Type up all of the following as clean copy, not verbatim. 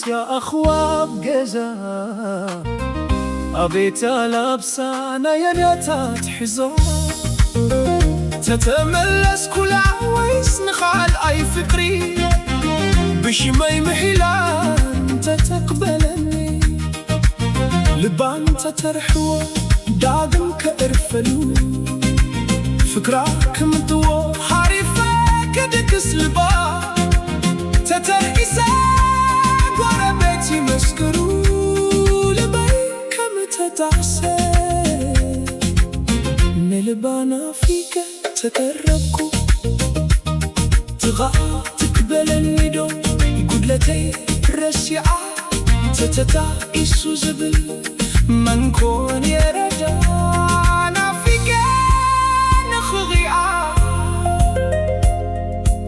حديث يا أخوة بجزا أبيت لابسانا ينيتات حزام تتملس كل عويس نخال أي فكري بشمي محلان تتقبلني لبان تترحوه داقم كإرفلو فكراك مدوه حارفة كدكس لبا تترئيسا قربتي مسكرو لبي كم تتعسى نلبانا فيك تقربكو تغا تقبلني دو قدلتي رسيعة تتتعيسو زبل من كون يردانا فيك نخغيعة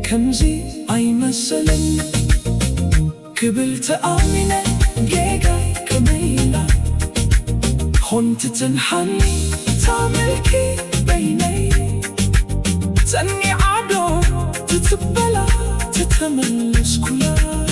كمزي أي مثلا قبلت آمنة جيجاي كميلة خنت تنحني تعملكي بيني تني عدو تتبلا تتملس كلها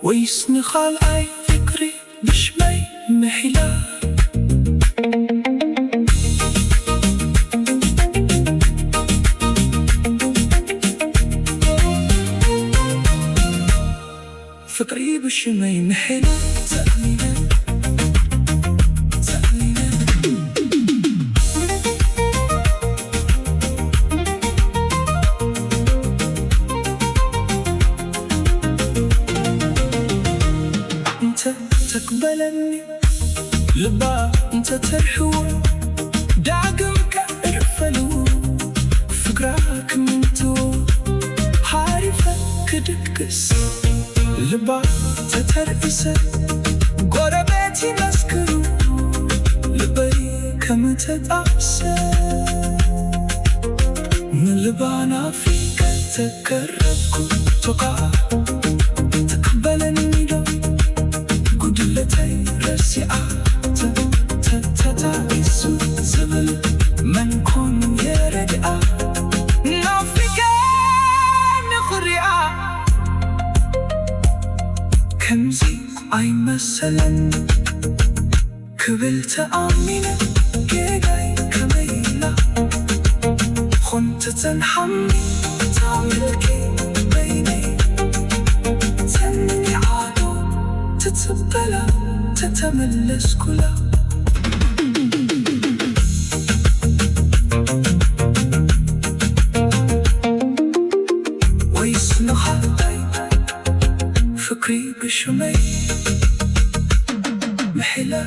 ويسنخال أي فكري بشمي محلا فكري بشمي محلا تأمينا تقبلني لبا انت ترحوه داقم كإرفلو فكراك منتو حارفة كدكس لبا تترئيسة قربتي مسكرو لبي كم تتعسى من لبانا فيك تقربكو تقع تقبلني دو قدلتي رسيعة تتعيسو زبل من كون يردعة نافك نخرعة كمزي أي مثلا قبلت آمنة جيجاي كميلة خنت تنحمي تعملكي بيني تني عادو تتبلا تتملس كلها ويسنخ فكري بشمي محلا